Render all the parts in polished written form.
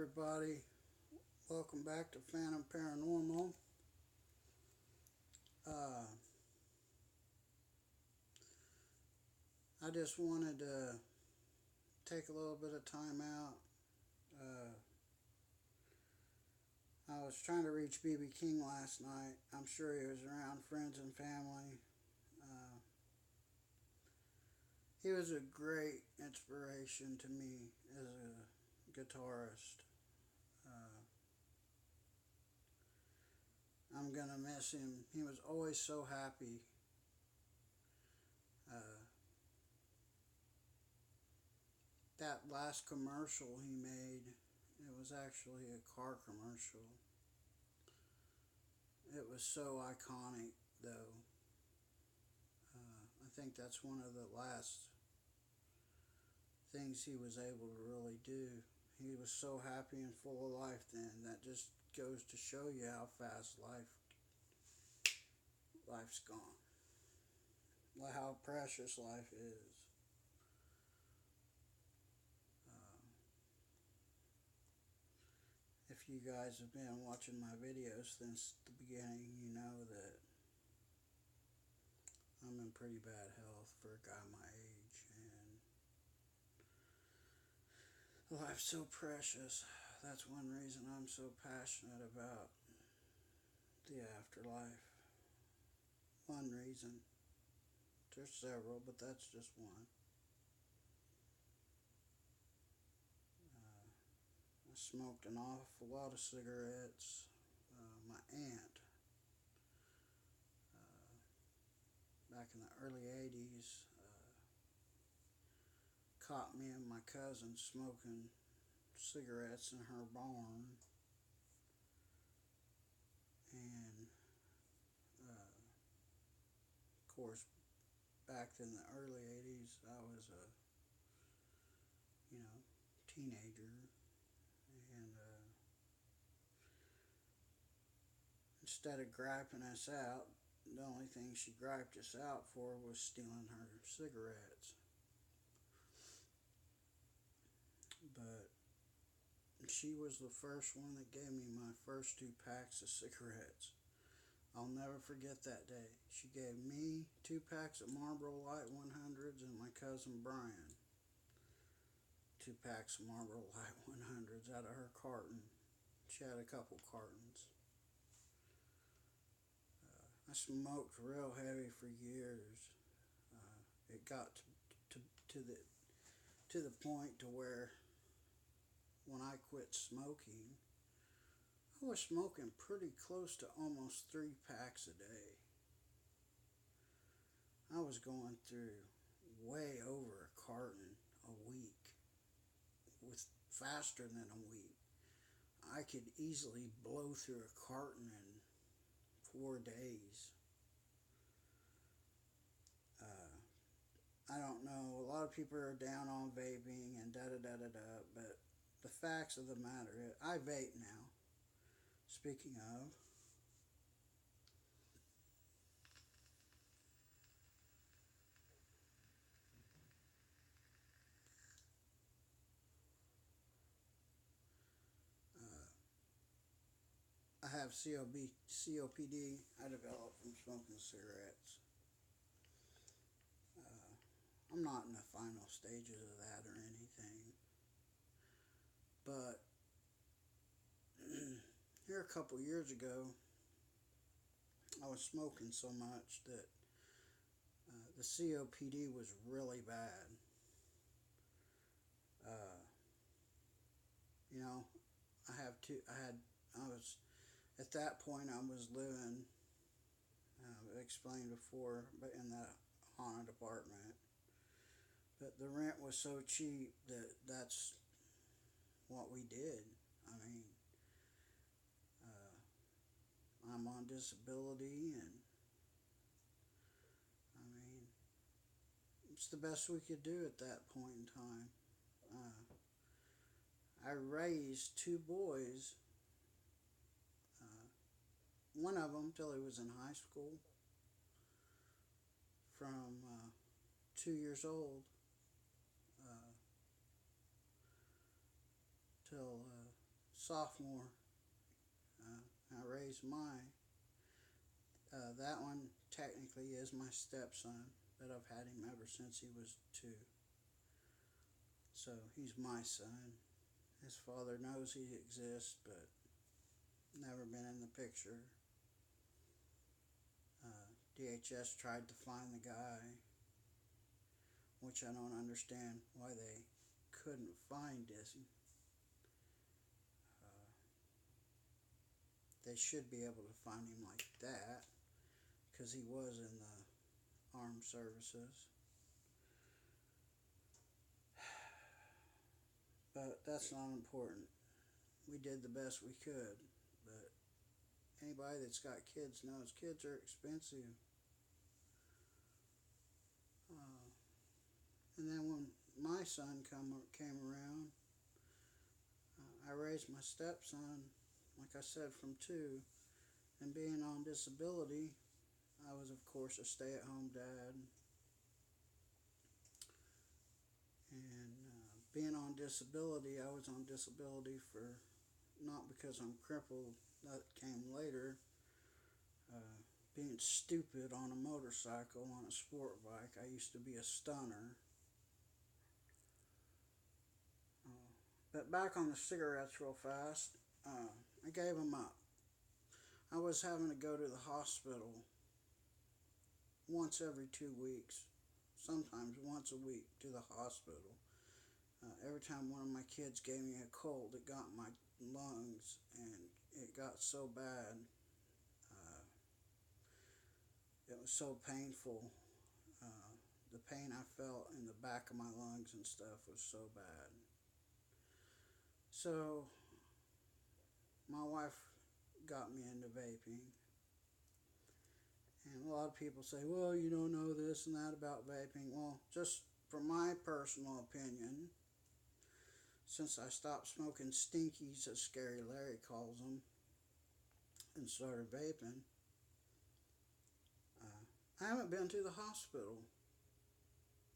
everybody. Welcome back to Phantom Paranormal. Uh, I just wanted to take a little bit of time out. Uh, I was trying to reach BB King last night. I'm sure he was around friends and family. Uh, he was a great inspiration to me as a guitarist. Uh, I'm gonna miss him. He was always so happy. Uh, that last commercial he made, it was actually a car commercial. It was so iconic, though. I think that's one of the last things he was able to really do. He was so happy and full of life then. That just goes to show you how fast life's gone. How precious life is. Uh, if you guys have been watching my videos since the beginning, you know that I'm in pretty bad health for a guy my age, and life's so precious. That's one reason I'm so passionate about the afterlife. One reason. There's several, but that's just one. I smoked an awful lot of cigarettes. My aunt, back in the early 80s, caught me and my cousin smoking cigarettes in her barn. And, of course, back in the early 80s, I was a, you know, teenager. And instead of griping us out, the only thing she griped us out for was stealing her cigarettes. But she was the first one that gave me my first 2 packs of cigarettes. I'll never forget that day. She gave me 2 packs of Marlboro Light 100s and my cousin Brian 2 packs of Marlboro Light 100s out of her carton. She had a couple cartons. I smoked real heavy for years. It got to the point to where when I quit smoking, I was smoking pretty close to almost 3 packs a day. I was going through way over a carton a week, with faster than a week. I could easily blow through a carton in 4 days. Uh, I don't know. A lot of people are down on vaping and da da da da da, but the facts of the matter, I vape now. Speaking of, uh, I have COPD I developed from smoking cigarettes. Uh, I'm not in the final stages of that or anything, but here a couple years ago, I was smoking so much that the COPD was really bad. Uh, you know, I have two. I was at that point. I was living. I explained before, but in that haunted apartment. But the rent was so cheap that that's what we did. I mean, I'm on disability, and I mean, it's the best we could do at that point in time. Uh, I raised 2 boys. Uh, one of them till he was in high school, from 2 years old uh, till sophomore. I raised mine. That one technically is my stepson, but I've had him ever since he was 2. So he's my son. His father knows he exists, but never been in the picture. DHS tried to find the guy, which I don't understand why they couldn't find him. They should be able to find him like that, because he was in the armed services. But that's not important. We did the best we could, but anybody that's got kids knows kids are expensive. And then when my son came around, I raised my stepson, like I said, from 2. And being on disability, I was, of course, a stay-at-home dad. And being on disability, I was on disability for, not because I'm crippled, that came later, being stupid on a motorcycle, on a sport bike. I used to be a stunner. But back on the cigarettes real fast, I gave them up. I was having to go to the hospital once every 2 weeks, sometimes once a week to the hospital. Every time one of my kids gave me a cold, it got in my lungs, and it got so bad. It was so painful. The pain I felt in the back of my lungs and stuff was so bad. So my wife got me into vaping. And a lot of people say, well, you don't know this and that about vaping. Well, just from my personal opinion, since I stopped smoking stinkies, as Scary Larry calls them, and started vaping, I haven't been to the hospital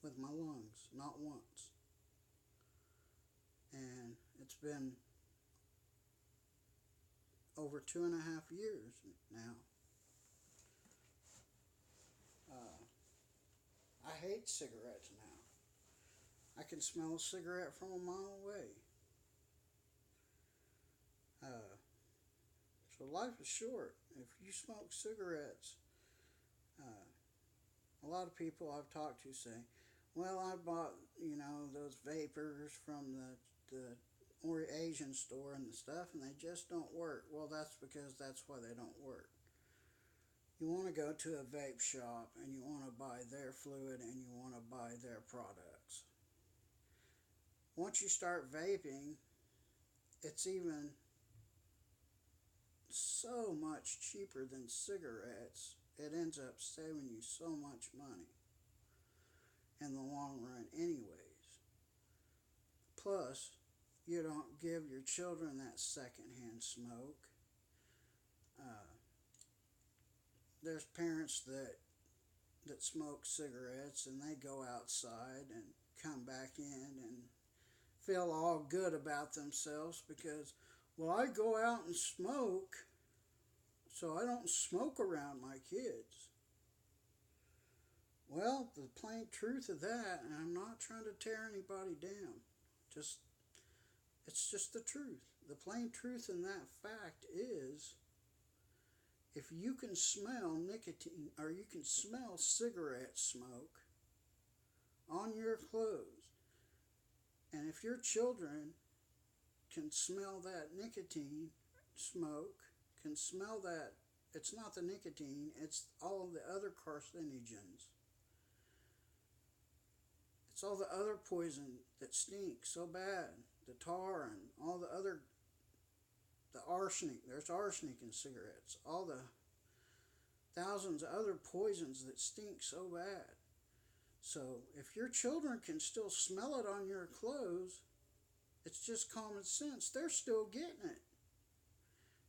with my lungs, not once. And it's been over 2.5 years now. I hate cigarettes now. I can smell a cigarette from a mile away. So life is short. If you smoke cigarettes, a lot of people I've talked to say, well, I bought, those vapors from the Asian store and the stuff, and they just don't work. Well, that's because that's why they don't work. You want to go to a vape shop, and you want to buy their fluid, and you want to buy their products. Once you start vaping, it's even so much cheaper than cigarettes. It ends up saving you so much money in the long run anyways. Plus, you don't give your children that secondhand smoke. There's parents that smoke cigarettes, and they go outside and come back in and feel all good about themselves because, well, I go out and smoke, so I don't smoke around my kids. Well, the plain truth of that, and I'm not trying to tear anybody down, it's just the truth. The plain truth in that fact is, if you can smell nicotine, or you can smell cigarette smoke on your clothes, and if your children can smell that nicotine smoke, can smell that, it's not the nicotine, it's all the other carcinogens. It's all the other poison that stinks so bad, the tar and all the arsenic. There's arsenic in cigarettes. All the thousands of other poisons that stink so bad. So if your children can still smell it on your clothes, it's just common sense. They're still getting it.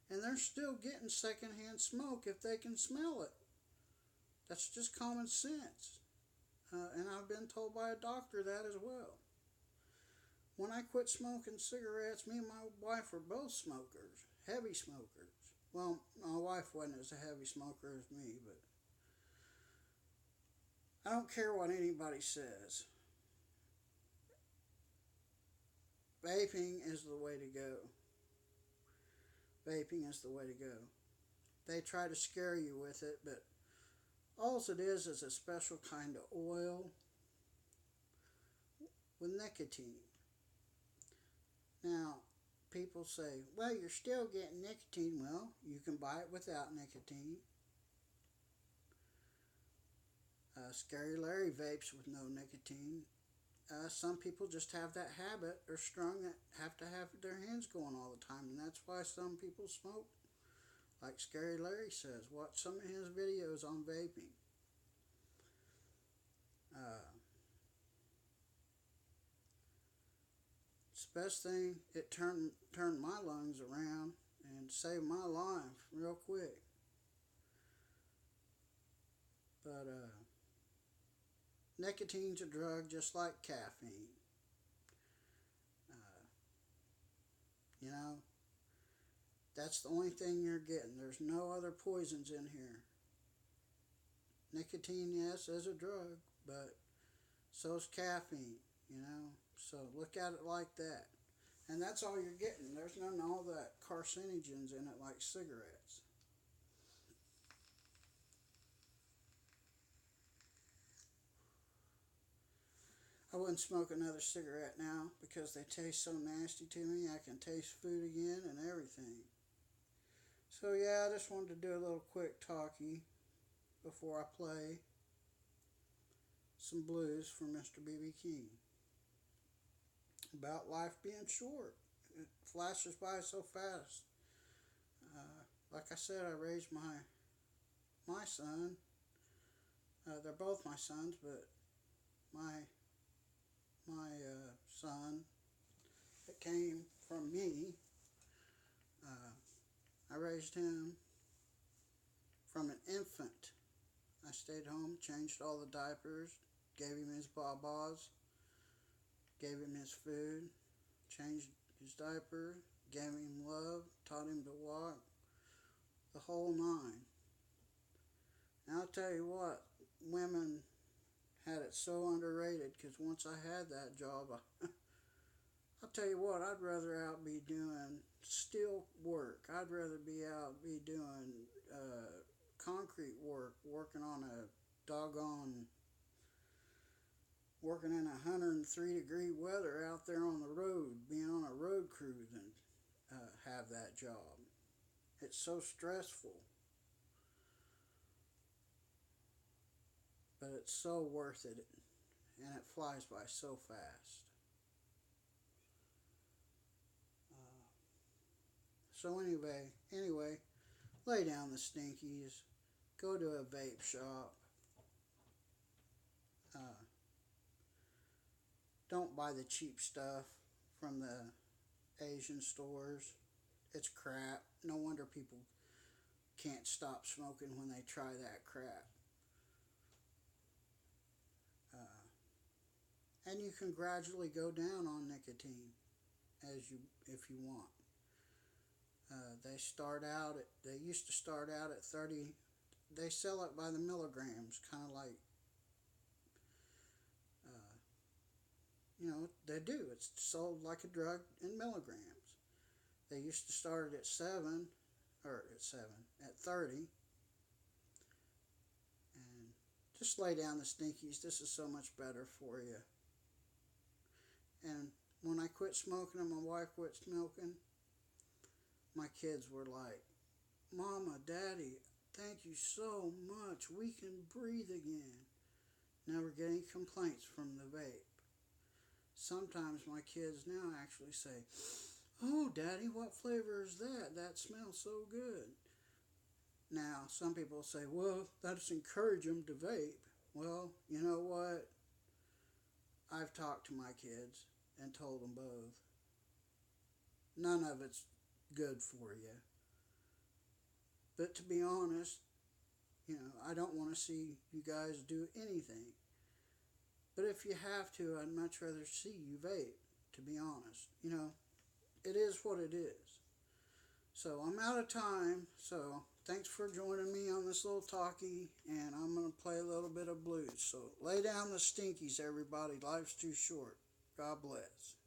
And they're still getting secondhand smoke if they can smell it. That's just common sense. And I've been told by a doctor that as well. When I quit smoking cigarettes, me and my wife were both smokers, heavy smokers. Well, my wife wasn't as a heavy smoker as me, but I don't care what anybody says. Vaping is the way to go. Vaping is the way to go. They try to scare you with it, but all it is a special kind of oil with nicotine. Now, people say, well, you're still getting nicotine. Well, you can buy it without nicotine. Scary Larry vapes with no nicotine. Some people just have that habit or strung that have to have their hands going all the time, and that's why some people smoke. Like Scary Larry says, watch some of his videos on vaping. It's the best thing. It turned my lungs around and saved my life real quick. But nicotine's a drug just like caffeine. Uh, you know, that's the only thing you're getting. There's no other poisons in here. Nicotine, yes, is a drug, but so's caffeine, you know. So look at it like that. And that's all you're getting. There's none of all that carcinogens in it like cigarettes. I wouldn't smoke another cigarette now because they taste so nasty to me. I can taste food again and everything. So yeah, I just wanted to do a little quick talkie before I play some blues for Mr. B.B. King. About life being short. It flashes by so fast. Like I said, I raised my son. They're both my sons, but my son that came from me, I raised him from an infant. I stayed home, changed all the diapers, gave him his babas, gave him his food, changed his diaper, gave him love, taught him to walk, the whole nine. And I'll tell you what, women had it so underrated because once I had that job, I'll tell you what, I'd rather out be doing steel work. I'd rather be doing concrete work, working in 103-degree weather out there on the road, being on a road crew than have that job. It's so stressful. But it's so worth it, and it flies by so fast. So anyway, lay down the stinkies, go to a vape shop. Uh, don't buy the cheap stuff from the Asian stores. It's crap. No wonder people can't stop smoking when they try that crap. And you can gradually go down on nicotine if you want. They used to start out at 30. They sell it by the milligrams, kind of like, they do. It's sold like a drug in milligrams. They used to start at 30. And just lay down the stinkies. This is so much better for you. And when I quit smoking and my wife quit smoking, my kids were like, Mama, Daddy, thank you so much. We can breathe again. Never get any complaints from the vape. Sometimes my kids now actually say, oh, Daddy, what flavor is that? That smells so good. Now, some people say, well, that's encourage them to vape. Well, you know what? I've talked to my kids and told them both. None of it's good for you. But to be honest, I don't want to see you guys do anything. But if you have to, I'd much rather see you vape. to be honest. It is what it is. So I'm out of time. So thanks for joining me on this little talkie, and I'm going to play a little bit of blues. So lay down the stinkies, everybody. Life's too short. God bless.